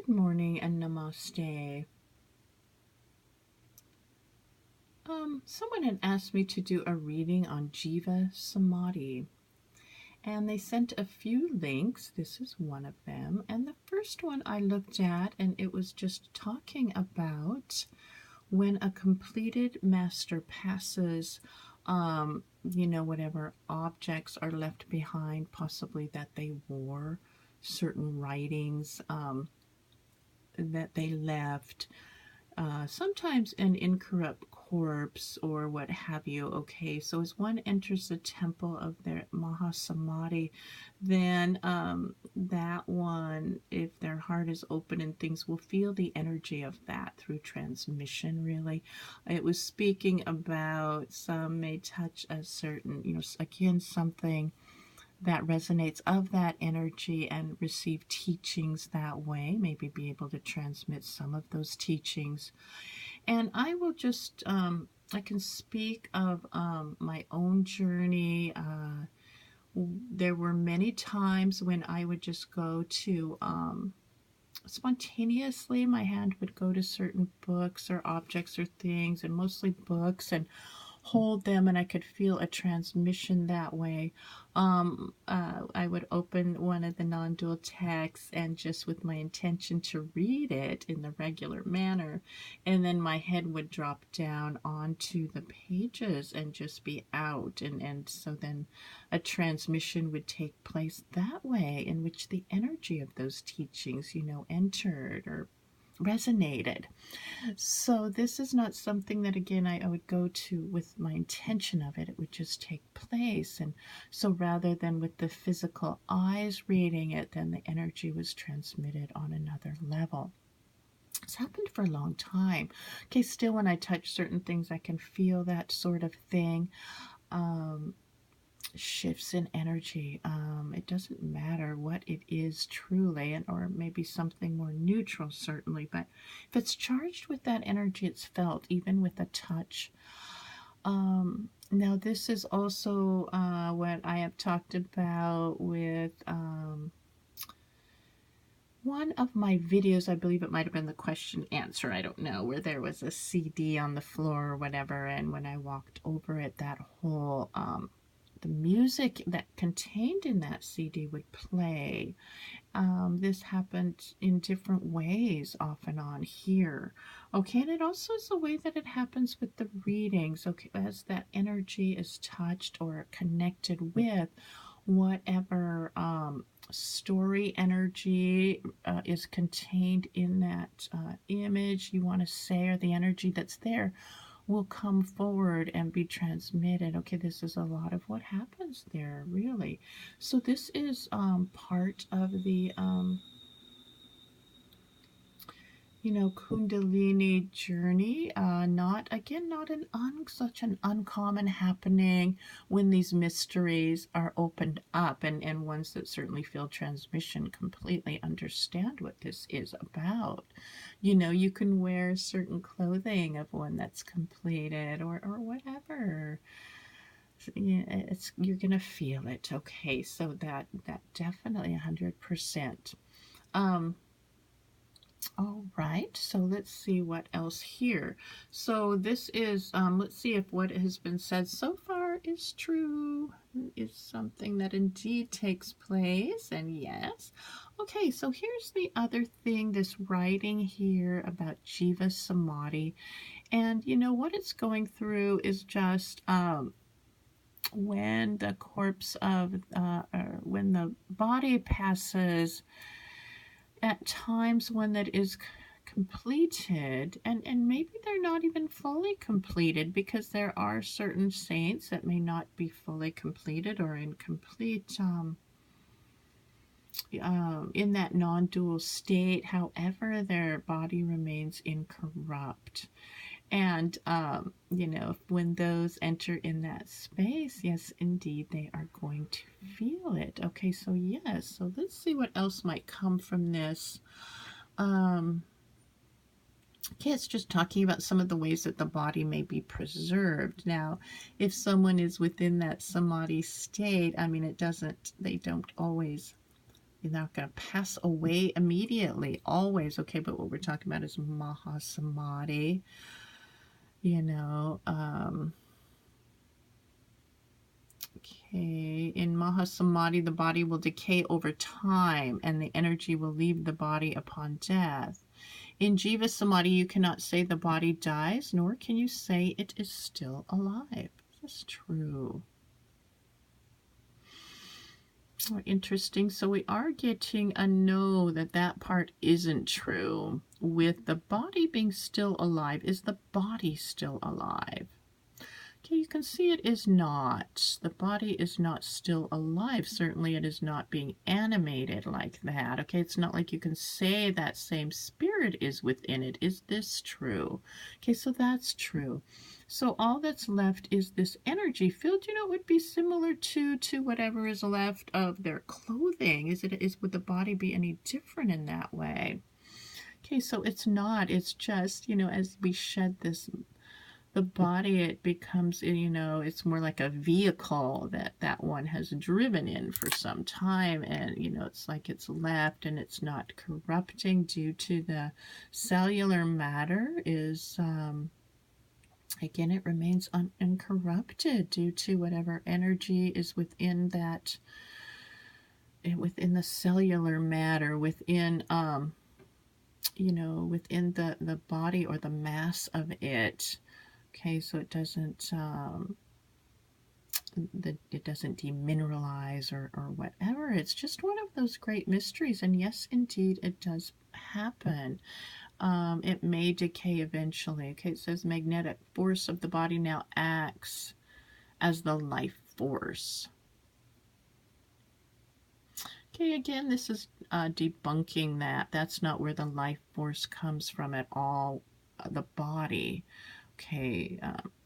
Good morning and namaste. Someone had asked me to do a reading on Jeeva Samadhi, and they sent a few links. This is one of them, and the first one I looked at, and it was just talking about when a completed master passes, whatever objects are left behind, possibly that they wore, certain writings that they left, sometimes an incorrupt corpse or what have you. Okay, so as one enters the temple of their Mahasamadhi, then that one, if their heart is open and things, will feel the energy of that through transmission, really. It was speaking about some may touch a certain, again, something that resonates of that energy and receive teachings that way, maybe be able to transmit some of those teachings. And I will just, I can speak of my own journey. There were many times when I would just go to, spontaneously, my hand would go to certain books or objects or things, and mostly books, and hold them, and I could feel a transmission that way. I would open one of the non-dual texts and just with my intention to read it in the regular manner, and then my head would drop down onto the pages and just be out, and so then a transmission would take place that way, in which the energy of those teachings, entered or resonated. So this is not something that, again, I would go to with my intention of it. It would just take place. And so rather than with the physical eyes reading it, then the energy was transmitted on another level. It's happened for a long time. Okay, still when I touch certain things, I can feel that sort of thing. Shifts in energy. It doesn't matter what it is truly, or maybe something more neutral, certainly, but if it's charged with that energy, it's felt, even with a touch. Now, this is also what I have talked about with one of my videos. I believe it might have been the question answer, I don't know, where there was a CD on the floor or whatever, and when I walked over it, that whole the music that contained in that CD would play. This happened in different ways off and on here. Okay, and it also is the way that it happens with the readings. Okay, as that energy is touched or connected with whatever story energy is contained in that image you want to say, or the energy that's there, will come forward and be transmitted. Okay, this is a lot of what happens there, really. So this is part of the Kundalini journey. Not such an uncommon happening when these mysteries are opened up, and ones that certainly feel transmission completely understand what this is about. You can wear certain clothing of one that's completed, or whatever. You're gonna feel it. Okay, so that definitely 100%. All right, so let's see what else here. So this is, let's see if what has been said so far is true, is something that indeed takes place, and yes. Okay, so here's the other thing, this writing here about Jeeva Samadhi, and what it's going through is just, when the corpse of, or when the body passes, at times when that is completed, and maybe they're not even fully completed, because there are certain saints that may not be fully completed or incomplete in that non-dual state. However, their body remains incorrupt. And, when those enter in that space, yes, indeed, they are going to feel it. Okay, so yes, so let's see what else might come from this. Okay, it's just talking about some of the ways that the body may be preserved. Now, if someone is within that samadhi state, I mean, they don't always You're not going to pass away immediately, always. Okay, but what we're talking about is Mahasamadhi. You know, okay, in Mahasamadhi, the body will decay over time and the energy will leave the body upon death. In Jeeva Samadhi, you cannot say the body dies, nor can you say it is still alive. That's true. Oh, interesting. So we are getting a no that that part isn't true. With the body being still alive, is the body still alive? Okay, you can see it is not. The body is not still alive. Certainly it is not being animated like that. Okay, it's not like you can say that same spirit is within it. Is this true? Okay, so that's true. So all that's left is this energy field. You know, it would be similar to whatever is left of their clothing. Would the body be any different in that way? Okay, so it's not. It's just, you know, as we shed this, the body, it becomes, you know, it's more like a vehicle that one has driven in for some time, and, you know, it's like it's left and it's not corrupting due to the cellular matter is, again, it remains uncorrupted due to whatever energy is within that, within the cellular matter, within, you know, within the body or the mass of it. Okay, so it doesn't it doesn't demineralize or whatever. It's just one of those great mysteries. And yes, indeed, it does happen. It may decay eventually. Okay, it says magnetic force of the body now acts as the life force. Okay, again, this is debunking that. That's not where the life force comes from at all. The body. Okay,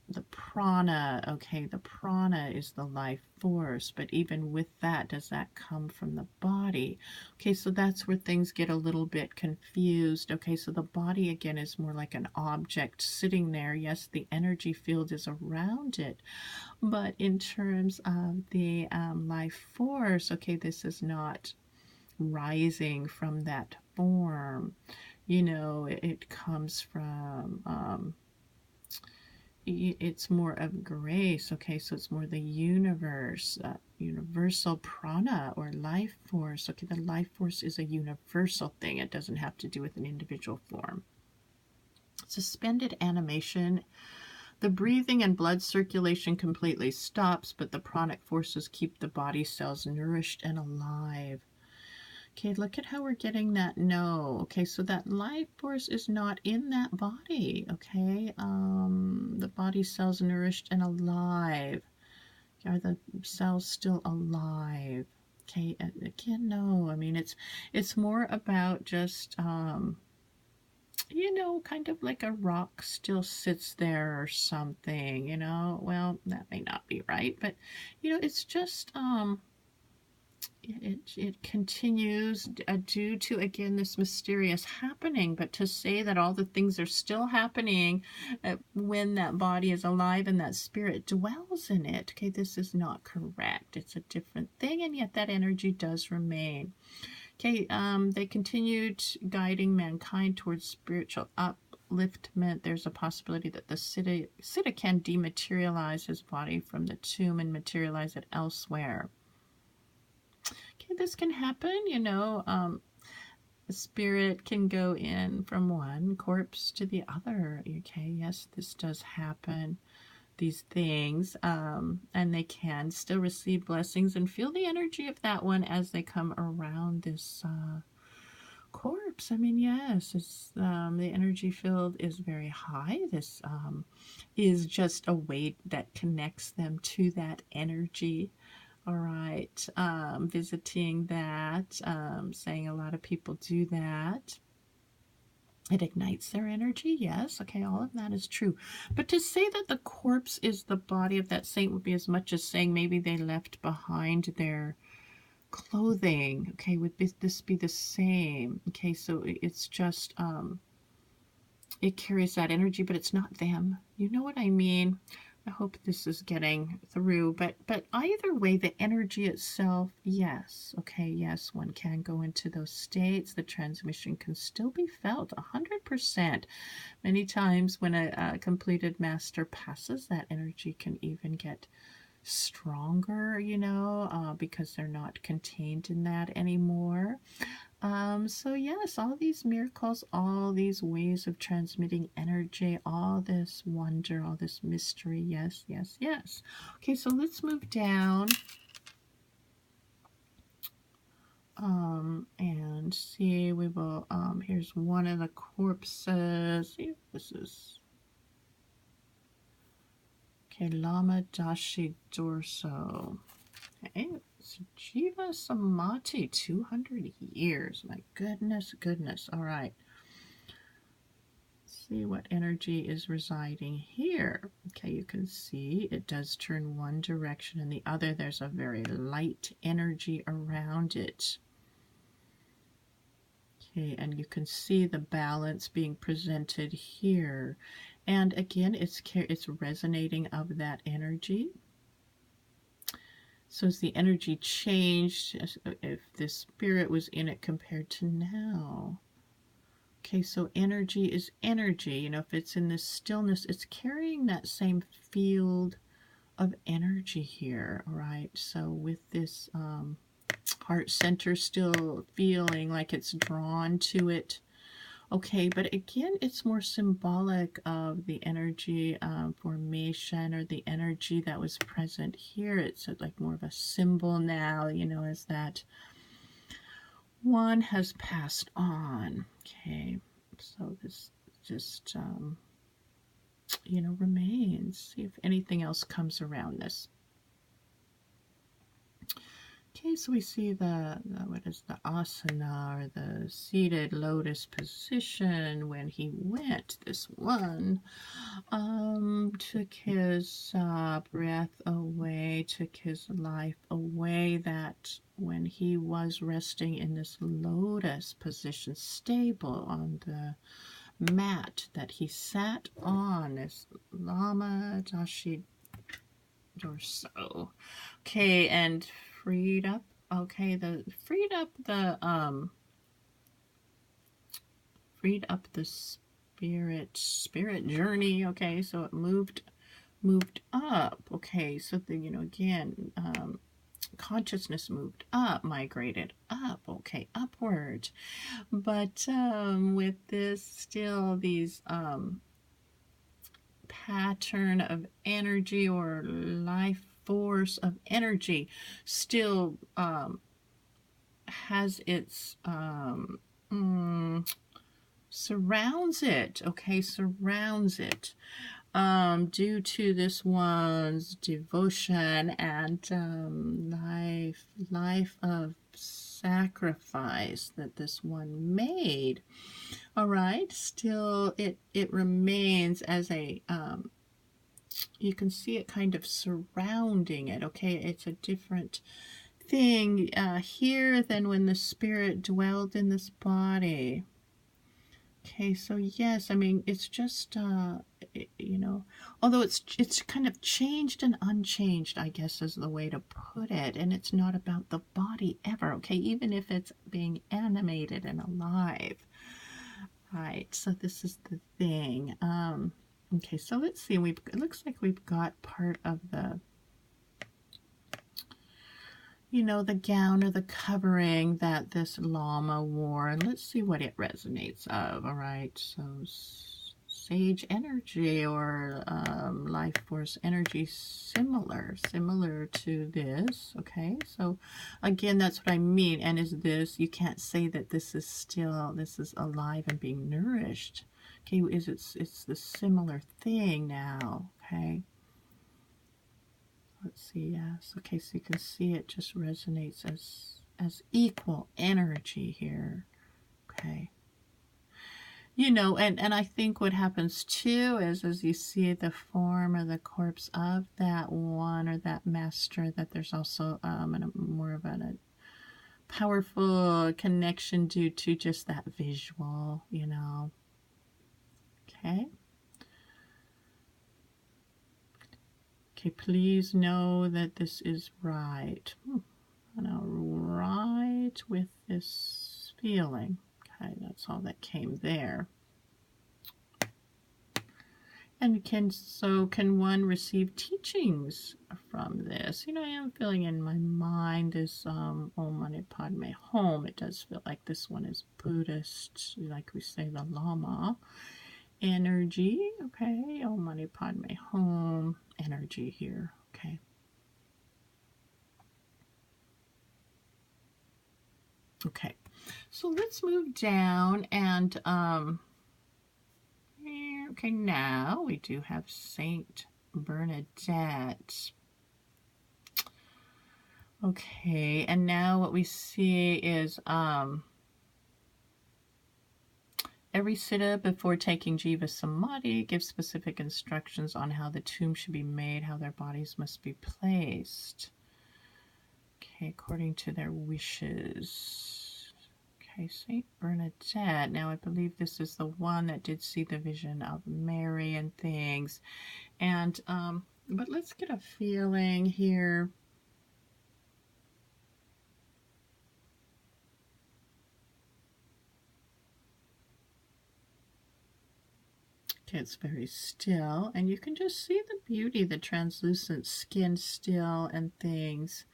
the prana, okay, the prana is the life force, but even with that, does that come from the body? Okay, so that's where things get a little bit confused. Okay, so the body, again, is more like an object sitting there. Yes, the energy field is around it, but in terms of the life force, okay, this is not rising from that form. You know, it comes from... it's more of grace. Okay, so it's more the universe, universal prana or life force. Okay, the life force is a universal thing. It doesn't have to do with an individual form. Suspended animation. The breathing and blood circulation completely stops, but the pranic forces keep the body cells nourished and alive. Okay, look at how we're getting that no. Okay, so that life force is not in that body. Okay, the body cells nourished and alive. Are the cells still alive? Okay, again, no. I mean, it's more about just, you know, kind of like a rock still sits there or something, you know. Well, that may not be right, but, you know, it's just, it continues due to, again, this mysterious happening. But to say that all the things are still happening when that body is alive and that spirit dwells in it, okay, this is not correct. It's a different thing, and yet that energy does remain. Okay, they continued guiding mankind towards spiritual upliftment. There's a possibility that the Siddha can dematerialize his body from the tomb and materialize it elsewhere. Okay, this can happen, you know. The spirit can go in from one corpse to the other. Okay, yes, this does happen. These things, and they can still receive blessings and feel the energy of that one as they come around this corpse. I mean, yes, it's, the energy field is very high. This is just a way that connects them to that energy. All right, visiting that, saying a lot of people do that. It ignites their energy, yes. Okay, all of that is true. But to say that the corpse is the body of that saint would be as much as saying maybe they left behind their clothing. Okay, would this be the same? Okay, so it's just, it carries that energy, but it's not them. You know what I mean? I hope this is getting through, but either way, the energy itself, yes, okay, yes, one can go into those states. The transmission can still be felt 100%. Many times when a completed master passes, that energy can even get stronger, you know, because they're not contained in that anymore. So yes, all these miracles, all these ways of transmitting energy, all this wonder, all this mystery. Yes, yes, yes. Okay, so let's move down and see. We will, here's one of the corpses. See if this is, okay, Lama Dashi Dorso. Okay, it's Jeeva Samadhi, 200 years. My goodness, goodness. All right. See what energy is residing here. Okay, you can see it does turn one direction and the other. There's a very light energy around it. Okay, and you can see the balance being presented here. And again, it's resonating of that energy. So as the energy changed, if the spirit was in it compared to now. Okay, so energy is energy. You know, if it's in this stillness, it's carrying that same field of energy here, all right? So with this heart center still feeling like it's drawn to it. Okay, but again, it's more symbolic of the energy formation or the energy that was present here. It's like more of a symbol now, you know, as that one has passed on. Okay, so this just, you know, remains. See if anything else comes around this. Okay, so we see the what is the asana, or the seated lotus position when he went. This one took his breath away, took his life away. That when he was resting in this lotus position, stable on the mat that he sat on, this Lama Dashi Dorso. Okay, and freed up. Okay, freed up the spirit journey. Okay, so it moved up. Okay, so the, you know, again, consciousness moved up, migrated up. Okay, upward. But with this, still these pattern of energy or life force of energy still has its surrounds it. Okay, surrounds it due to this one's devotion and life of sacrifice that this one made. All right, still it remains as a you can see it kind of surrounding it. Okay, it's a different thing here than when the spirit dwelled in this body. Okay, so yes, I mean, it's just you know, although it's kind of changed and unchanged, I guess is the way to put it. And it's not about the body ever. Okay, even if it's being animated and alive. Right, so this is the thing. Okay, so let's see. It looks like we've got part of the, you know, the gown or the covering that this Lama wore. And let's see what it resonates of. All right, so sage energy or life force energy, similar to this. Okay, so again, that's what I mean. And is this, you can't say that this is alive and being nourished. Okay, it's the similar thing now. Okay, let's see. Yes, okay, so you can see it just resonates as equal energy here. Okay, you know, and I think what happens too is, as you see the form or the corpse of that one or that master, that there's also more of a powerful connection due to just that visual, you know. Okay. Okay, please know that this is right. And I'll right with this feeling. Okay, that's all that came there. And can one receive teachings from this? You know, I am feeling in my mind this Om Mani Padme Hum. It does feel like this one is Buddhist, like we say the Lama energy. Okay, Om Mani Padme Hum energy here. Okay. Okay, so let's move down and okay, now we do have Saint Bernadette. Okay, and now what we see is every siddha before taking Jeeva Samadhi gives specific instructions on how the tomb should be made, how their bodies must be placed. Okay, according to their wishes. Okay, Saint Bernadette. Now, I believe this is the one that did see the vision of Mary and things. And, but let's get a feeling here. Okay, it's very still. And you can just see the beauty, the translucent skin still and things.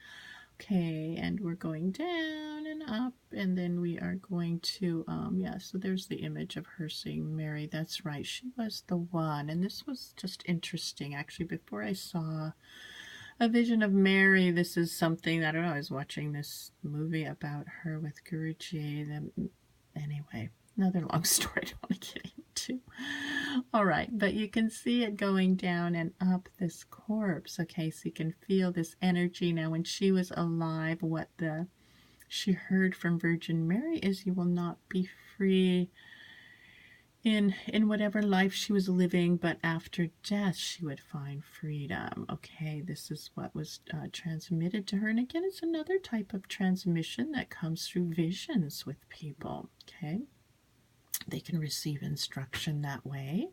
Okay, and we're going down and up, and then we are going to, yeah, so there's the image of her seeing Mary. That's right, she was the one. And this was just interesting, actually. Before I saw a vision of Mary, this is something, I don't know, I was watching this movie about her with Guruji. Anyway, another long story I don't want to get into. All right, but you can see it going down and up this corpse. Okay, so you can feel this energy. Now, when she was alive, what she heard from Virgin Mary is, you will not be free in whatever life she was living, but after death she would find freedom. Okay, this is what was transmitted to her. And again, it's another type of transmission that comes through visions with people. Okay, they can receive instruction that way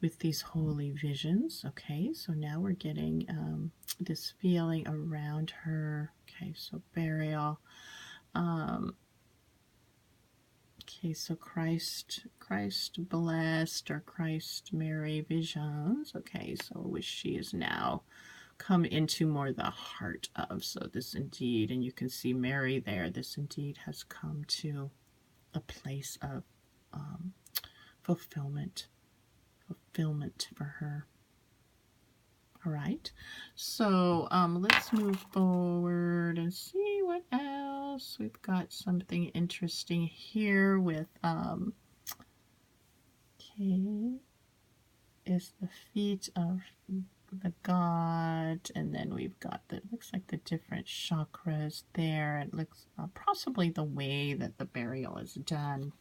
with these holy visions. Okay, so now we're getting this feeling around her. Okay, so burial. Okay, so Christ blessed, or Christ Mary visions. Okay, so which she is now come into more the heart of. So this indeed, and you can see Mary there, this indeed has come to a place of fulfillment for her. All right, so let's move forward and see what else. We've got something interesting here with okay, is the feet of the god, and then we've got the, looks like the different chakras there. It looks possibly the way that the burial is done.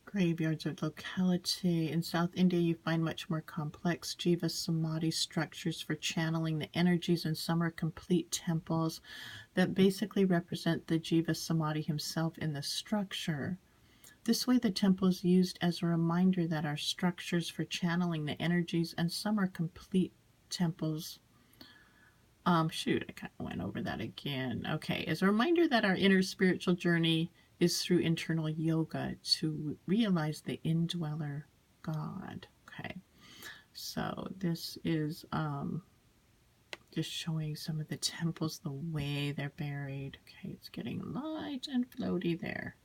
Graveyards or locality. In South India, you find much more complex Jeeva Samadhi structures for channeling the energies, and some are complete temples that basically represent the Jeeva Samadhi himself in the structure. This way, the temple is used as a reminder that our structures for channeling the energies, and some are complete temples. Shoot, I kind of went over that again. Okay, as a reminder that our inner spiritual journey is through internal yoga to realize the indweller God. Okay, so this is just showing some of the temples, the way they're buried. Okay, it's getting light and floaty there.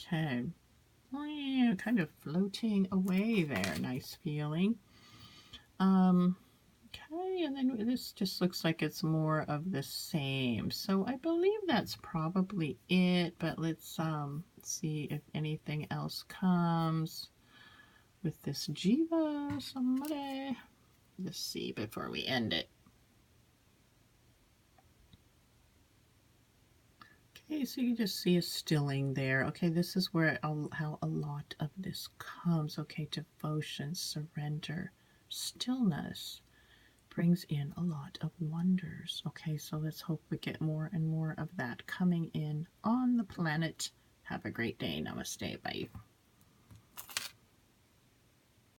Okay, oh, yeah, kind of floating away there. Nice feeling. Okay, and then this just looks like it's more of the same. So I believe that's probably it, but let's see if anything else comes with this Jeeva Samadhi. Let's see before we end it. Okay, so you just see a stilling there. Okay, this is where how a lot of this comes. Okay, devotion, surrender, stillness, brings in a lot of wonders. Okay, so let's hope we get more and more of that coming in on the planet. Have a great day. Namaste. Bye.